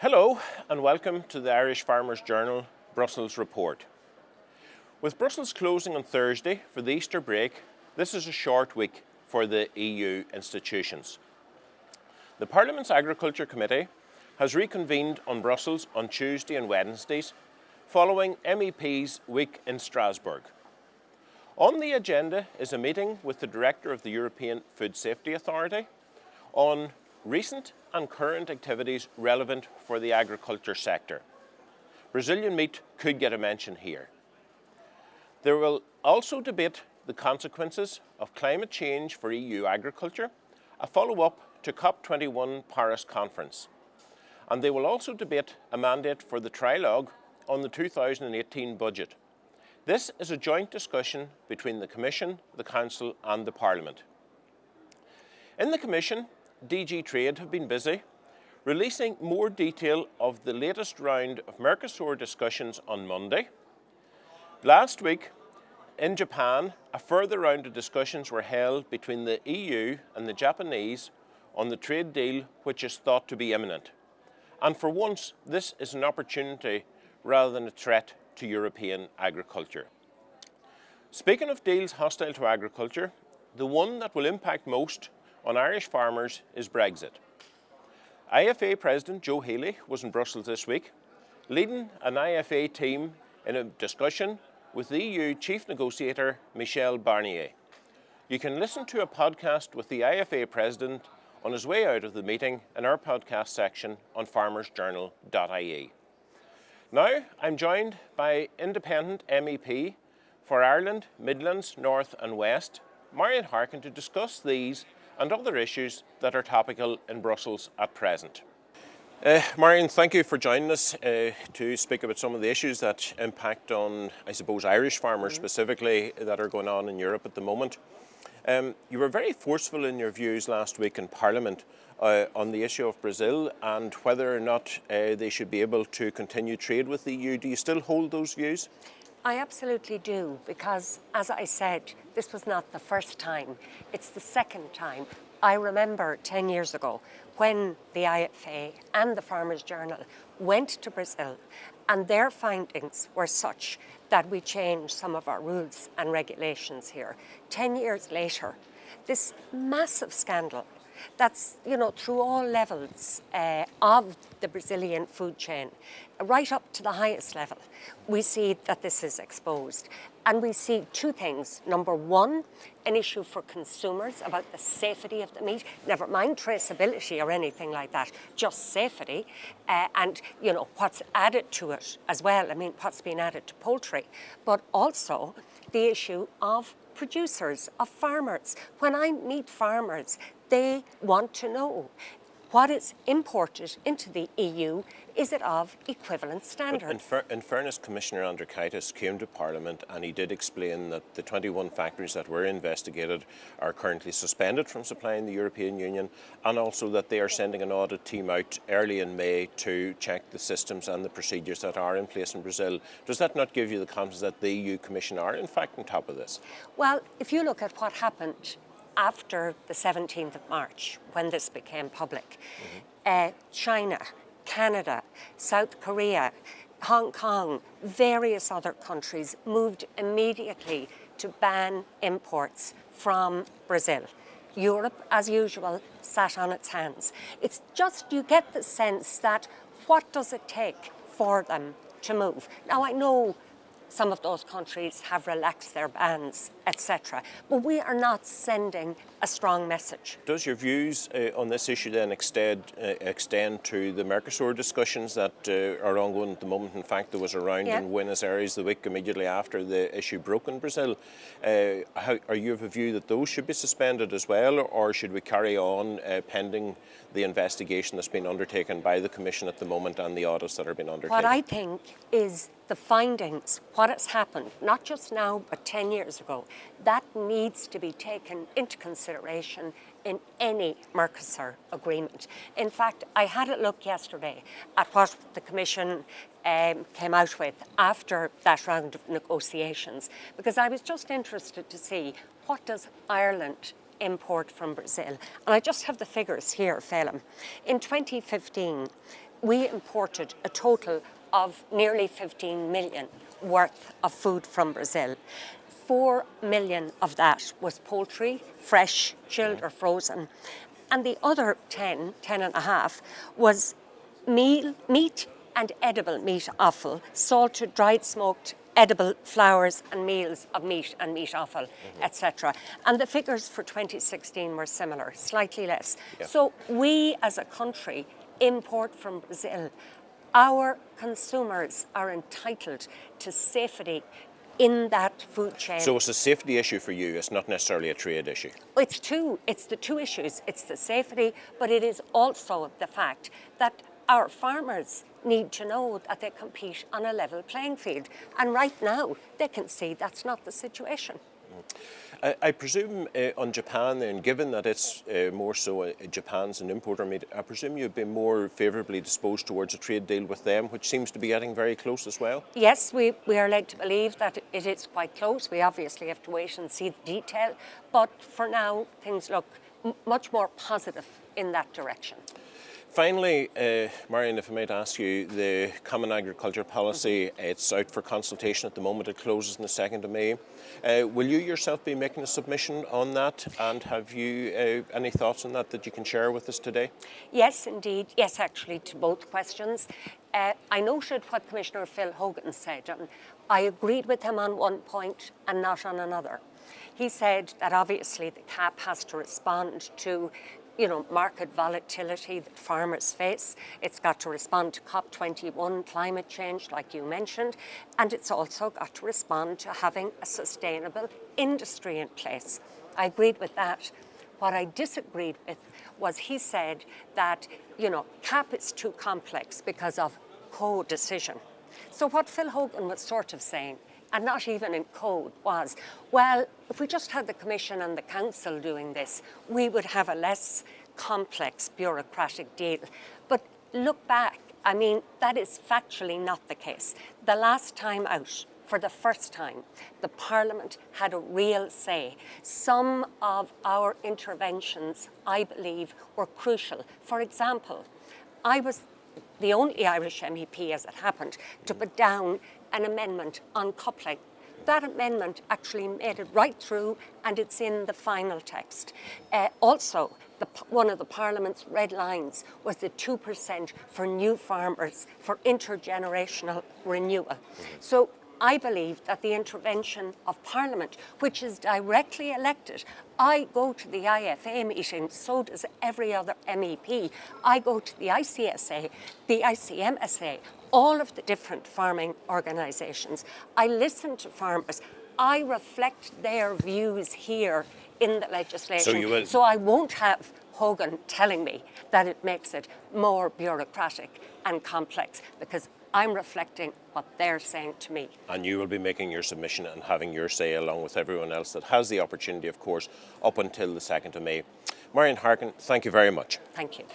Hello and welcome to the Irish Farmers Journal Brussels Report. With Brussels closing on Thursday for the Easter break, this is a short week for the EU institutions. The Parliament's Agriculture Committee has reconvened on Brussels on Tuesday and Wednesdays following MEP's week in Strasbourg. On the agenda is a meeting with the Director of the European Food Safety Authority on recent and current activities relevant for the agriculture sector. Brazilian meat could get a mention here. There will also debate the consequences of climate change for EU agriculture, a follow-up to COP21 Paris conference. And they will also debate a mandate for the trilogue on the 2018 budget. This is a joint discussion between the Commission, the Council and the Parliament. In the Commission, DG Trade have been busy releasing more detail of the latest round of Mercosur discussions on Monday. Last week, in Japan, a further round of discussions were held between the EU and the Japanese on the trade deal which is thought to be imminent. And for once, this is an opportunity rather than a threat to European agriculture. Speaking of deals hostile to agriculture, the one that will impact most on Irish farmers is Brexit. IFA President Joe Healy was in Brussels this week, leading an IFA team in a discussion with the EU Chief Negotiator Michel Barnier. You can listen to a podcast with the IFA President on his way out of the meeting in our podcast section on farmersjournal.ie. Now, I'm joined by independent MEP for Ireland, Midlands, North and West, Marian Harkin, to discuss these and other issues that are topical in Brussels at present. Marian, thank you for joining us to speak about some of the issues that impact on, I suppose, Irish farmers specifically that are going on in Europe at the moment. You were very forceful in your views last week in Parliament on the issue of Brazil and whether or not they should be able to continue trade with the EU. Do you still hold those views? I absolutely do, because, as I said, this was not the first time. It's the second time. I remember 10 years ago when the IFA and the Farmers Journal went to Brazil, and their findings were such that we changed some of our rules and regulations here. 10 years later, this massive scandal that's, through all levels of the Brazilian food chain, right up to the highest level, we see that this is exposed. And we see two things. Number one, an issue for consumers about the safety of the meat, never mind traceability or anything like that, just safety, and, what's added to it as well. I mean, what's been added to poultry, but also the issue of producers, of farmers. When I meet farmers, they want to know what is imported into the EU, is it of equivalent standard? In fairness, Commissioner Andriukaitis came to Parliament and he did explain that the 21 factories that were investigated are currently suspended from supplying the European Union, and also that they are sending an audit team out early in May to check the systems and the procedures that are in place in Brazil. Does that not give you the confidence that the EU Commission are in fact on top of this? Well, if you look at what happened after the 17th of March, when this became public, China, Canada, South Korea, Hong Kong, various other countries moved immediately to ban imports from Brazil. Europe, as usual, sat on its hands. It's just, you get the sense that what does it take for them to move? Now, I know some of those countries have relaxed their bans, etc. But we are not sending a strong message. Does your views on this issue then extend to the Mercosur discussions that are ongoing at the moment? In fact, there was a round in Buenos Aires the week immediately after the issue broke in Brazil. Are you of a view that those should be suspended as well, or should we carry on pending the investigation that's been undertaken by the Commission at the moment and the audits that are being undertaken? What I think is the findings, what has happened, not just now, but 10 years ago, that needs to be taken into consideration in any Mercosur agreement. In fact, I had a look yesterday at what the Commission came out with after that round of negotiations, because I was just interested to see what does Ireland import from Brazil. And I just have the figures here, Phelim. In 2015, we imported a total of nearly 15 million worth of food from Brazil. 4 million of that was poultry, fresh, chilled or frozen. And the other 10 and a half, was meat and edible meat offal, salted, dried, smoked, edible flours and meals of meat and meat offal, etc. And the figures for 2016 were similar, slightly less. Yeah. So we as a country import from Brazil. Our consumers are entitled to safety in that food chain. So it's a safety issue for you, it's not necessarily a trade issue? It's the two issues. It's the safety, but it is also the fact that our farmers need to know that they compete on a level playing field. And right now, they can see that's not the situation. I presume on Japan then, given that it's more so Japan's an importer meat, I presume you've been more favourably disposed towards a trade deal with them, which seems to be getting very close as well? Yes, we are led to believe that it is quite close. We obviously have to wait and see the detail, but for now things look much more positive in that direction. Finally, Marian, if I might ask you, the Common Agriculture Policy, it's out for consultation at the moment. It closes on the 2nd of May. Will you yourself be making a submission on that? And have you any thoughts on that you can share with us today? Yes, indeed. Yes, actually, to both questions. I noted what Commissioner Phil Hogan said, and I agreed with him on one point and not on another. He said that obviously the CAP has to respond to market volatility that farmers face. It's got to respond to COP21 climate change, like you mentioned, and it's also got to respond to having a sustainable industry in place. I agreed with that. What I disagreed with was he said that, CAP is too complex because of co-decision. So what Phil Hogan was sort of saying, and not even in code, was, well, if we just had the Commission and the Council doing this, we would have a less complex bureaucratic deal. But look back, that is factually not the case. The last time out, for the first time, the Parliament had a real say. Some of our interventions, I believe, were crucial. For example, I was the only Irish MEP, as it happened, to put down an amendment on coupling. That amendment actually made it right through, and it's in the final text. Also, one of the Parliament's red lines was the 2% for new farmers for intergenerational renewal. So I believe that the intervention of Parliament, which is directly elected, I go to the IFA meeting, so does every other MEP. I go to the ICSA, the ICMSA, all of the different farming organisations. I listen to farmers. I reflect their views here in the legislation. So I won't have Hogan telling me that it makes it more bureaucratic and complex, because I'm reflecting what they're saying to me. And you will be making your submission and having your say along with everyone else that has the opportunity, of course, up until the 2nd of May. Marian Harkin, thank you very much. Thank you.